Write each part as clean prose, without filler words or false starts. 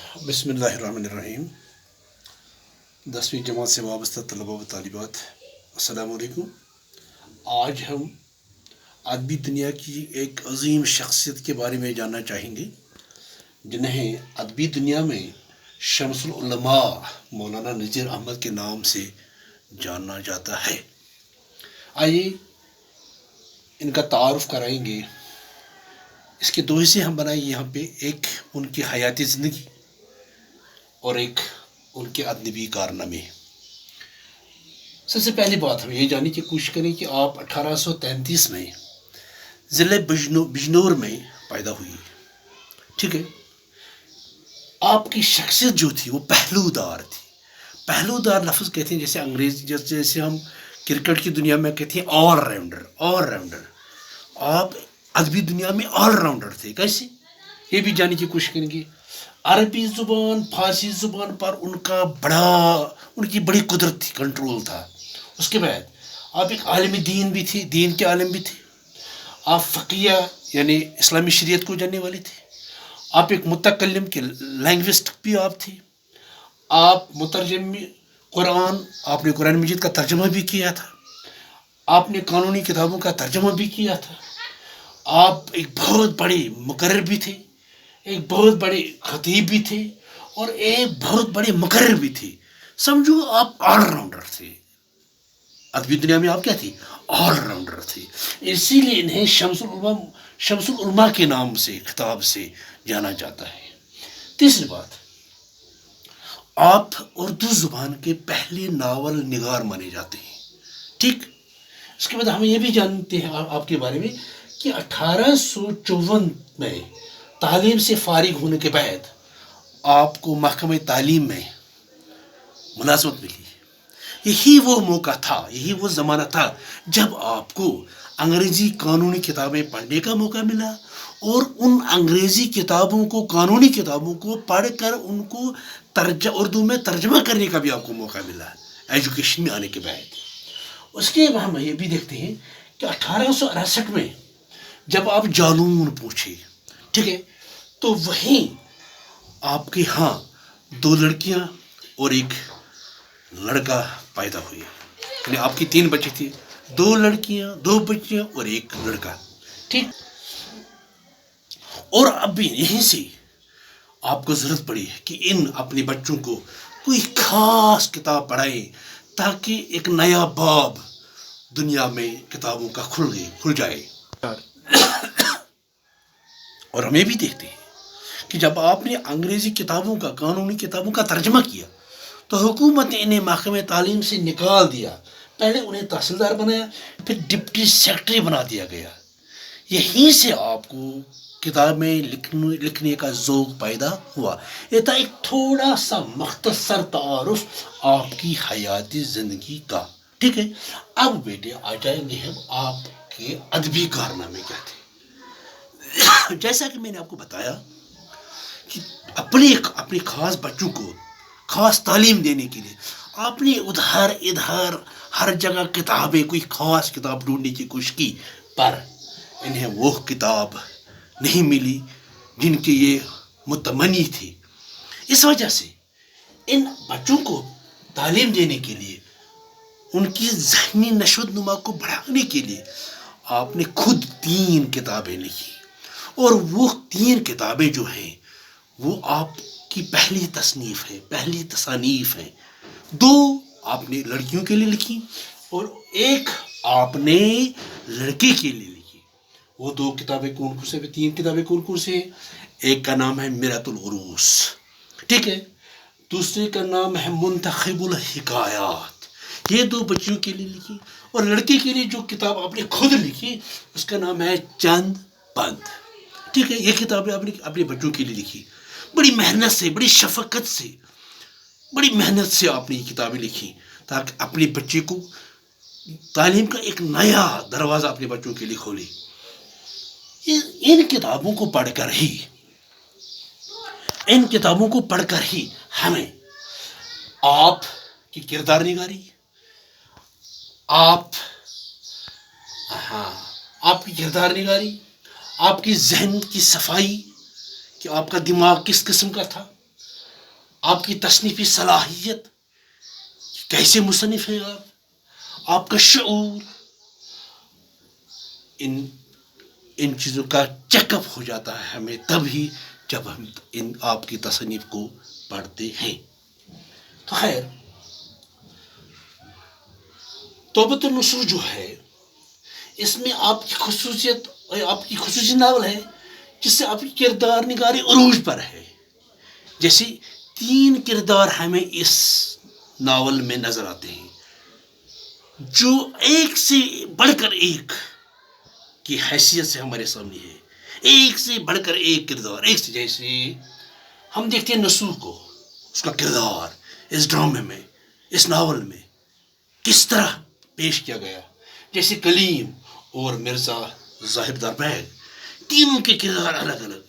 بسم اللہ الرحمن الرحیم 10ویں جماعت سے وابستہ طلباء و طالبات، السلام علیکم۔ آج ہم ادبی دنیا کی ایک عظیم شخصیت کے بارے میں جاننا چاہیں گے، جنہیں ادبی دنیا میں شمس العلماء مولانا نذیر احمد کے نام سے جانا جاتا ہے۔ آئیے ان کا تعارف کرائیں گے۔ اس کے دو حصے ہم بنائیں گے یہاں پہ، ایک ان کی حیاتی زندگی اور ایک ان کے ادبی کارنامے۔ سب سے پہلی بات ہم یہ جاننے کی کوشش کریں کہ آپ 1833 میں ضلع بجنور میں پیدا ہوئی، ٹھیک ہے۔ آپ کی شخصیت جو تھی وہ پہلو دار تھی۔ پہلو دار لفظ کہتے ہیں جیسے انگریزی، جیسے ہم کرکٹ کی دنیا میں کہتے ہیں آل راؤنڈر۔ آپ ادبی دنیا میں آل راؤنڈر تھے۔ کیسے؟ یہ بھی جاننے کی کوشش کریں گے۔ عربی زبان، فارسی زبان پر ان کی بڑی قدرت تھی، کنٹرول تھا۔ اس کے بعد آپ ایک عالم دین بھی تھے، دین کے عالم بھی تھے۔ آپ فقیہ یعنی اسلامی شریعت کو جاننے والے تھے۔ آپ ایک متکلم کے لینگوسٹ بھی آپ تھے۔ آپ مترجم قرآن، آپ نے قرآن مجید کا ترجمہ بھی کیا تھا۔ آپ نے قانونی کتابوں کا ترجمہ بھی کیا تھا۔ آپ ایک بہت بڑے مقرر بھی تھے، ایک بہت بڑے خطیب بھی تھے، اور ایک بہت بڑے مقرر بھی تھے۔ سمجھو آپ آل راؤنڈر تھے۔ ادبی دنیا میں آپ کیا تھے؟ آل راؤنڈر تھے۔ اسی لیے انہیں شمس العلماء کے نام سے، خطاب سے جانا جاتا ہے۔ تیسری بات، آپ اردو زبان کے پہلے ناول نگار مانے جاتے ہیں، ٹھیک۔ اس کے بعد ہم یہ بھی جانتے ہیں آپ کے بارے میں کہ 1854 میں تعلیم سے فارغ ہونے کے بعد آپ کو محکمہ تعلیم میں ملازمت ملی۔ یہی وہ موقع تھا، یہی وہ زمانہ تھا جب آپ کو انگریزی قانونی کتابیں پڑھنے کا موقع ملا، اور ان انگریزی کتابوں کو، قانونی کتابوں کو پڑھ کر ان کو اردو میں ترجمہ کرنے کا بھی آپ کو موقع ملا ایجوکیشن میں آنے کے بعد۔ اس کے بعد ہم یہ بھی دیکھتے ہیں کہ 1868 میں جب آپ جالون پہنچے، ٹھیک ہے، تو وہیں آپ کے ہاں 2 لڑکیاں اور ایک لڑکا پیدا ہوئے، یعنی آپ کی 3 بچے تھے، 2 لڑکیاں، 2 بچیاں اور ایک لڑکا، ٹھیک۔ اور اب بھی یہیں سے آپ کو ضرورت پڑی ہے کہ اپنے بچوں کو کوئی خاص کتاب پڑھائیں، تاکہ ایک نیا باب دنیا میں کتابوں کا کھل جائے۔ اور ہم یہ بھی دیکھتے ہیں کہ جب آپ نے انگریزی کتابوں کا، قانونی کتابوں کا ترجمہ کیا، تو حکومت نے انہیں محکمہ تعلیم سے نکال دیا۔ پہلے انہیں تحصیلدار بنایا، پھر ڈپٹی سیکرٹری بنا دیا گیا۔ یہیں سے آپ کو کتابیں لکھنے کا ذوق پیدا ہوا۔ یہ تھا ایک تھوڑا سا مختصر تعارف آپ کی حیاتی زندگی کا، ٹھیک ہے۔ اب بیٹے آ جائیں گے ہم آپ کے ادبی کارنامے کیا تھے۔ جیسا کہ میں نے آپ کو بتایا کہ اپنے خاص بچوں کو خاص تعلیم دینے کے لیے آپ نے ادھر ہر جگہ کتابیں، کوئی خاص کتاب ڈھونڈنے کی کوشش کی، پر انہیں وہ کتاب نہیں ملی جن کی یہ متمنی تھی۔ اس وجہ سے ان بچوں کو تعلیم دینے کے لیے، ان کی ذہنی نشو و نما کو بڑھانے کے لیے آپ نے خود 3 کتابیں لکھی، اور وہ 3 کتابیں جو ہیں وہ آپ کی پہلی تصانیف ہیں۔ 2 آپ نے لڑکیوں کے لیے لکھی اور ایک آپ نے لڑکے کے لیے لکھی۔ وہ 2 کتابیں کون سے، 3 کتابیں کون سے ہیں؟ ایک کا نام ہے میرۃ العروس، ٹھیک ہے۔ دوسرے کا نام ہے منتخب الحکایات، یہ 2 بچیوں کے لیے لکھی۔ اور لڑکے کے لیے جو کتاب آپ نے خود لکھی اس کا نام ہے چند بند، ٹھیک ہے۔ یہ کتابیں آپ نے اپنے بچوں کے لیے لکھی، بڑی محنت سے، بڑی شفقت سے، بڑی محنت سے آپ نے یہ کتابیں لکھی، تاکہ اپنے بچے کو تعلیم کا ایک نیا دروازہ اپنے بچوں کے لیے کھولے۔ ان کتابوں کو پڑھ کر ہی ہمیں آپ کی کردار نگاری، آپ کی ذہن کی صفائی، کہ آپ کا دماغ کس قسم کا تھا، آپ کی تصنیفی صلاحیت، کیسے مصنف ہیں آپ کا شعور، ان چیزوں کا چیک اپ ہو جاتا ہے ہمیں تبھی جب ہم آپ کی تصنیف کو پڑھتے ہیں۔ تو خیر، توبۃ النصوص جو ہے، اس میں آپ کی خصوصی ناول ہے جس سے آپ کی کردار نگاری عروج پر ہے۔ جیسے 3 کردار ہمیں اس ناول میں نظر آتے ہیں جو ایک سے بڑھ کر ایک کی حیثیت سے ہمارے سامنے ہے، ایک سے بڑھ کر ایک کردار، ایک سے جیسے ہم دیکھتے ہیں نصوح کو، اس کا کردار اس ڈرامے میں، اس ناول میں کس طرح پیش کیا گیا۔ جیسے کلیم اور مرزا ظاہردار بیگ، تینوں کے کردار الگ الگ،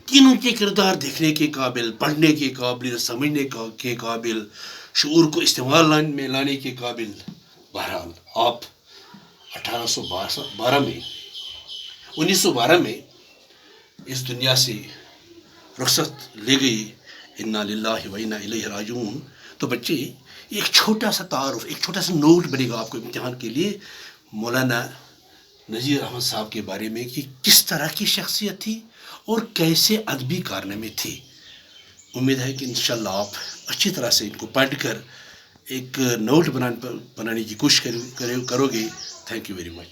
تینوں کے کردار دیکھنے کے قابل، پڑھنے کے قابل، سمجھنے کے قابل، شعور کو استعمال میں لانے کے قابل۔ بہرحال آپ 1912 میں اس دنیا سے رخصت لے گئی، انا للہ و انا الیہ راجعون۔ تو بچے، ایک چھوٹا سا تعارف، ایک چھوٹا سا نوٹ بنے گا آپ کو امتحان کے لیے مولانا نذیر احمد صاحب کے بارے میں کہ کس طرح کی شخصیت تھی اور کیسے ادبی کارنامے تھے۔ امید ہے کہ انشاءاللہ آپ اچھی طرح سے ان کو پڑھ کر ایک نوٹ بنانے کی کوشش کرو گے۔ Thank you very much.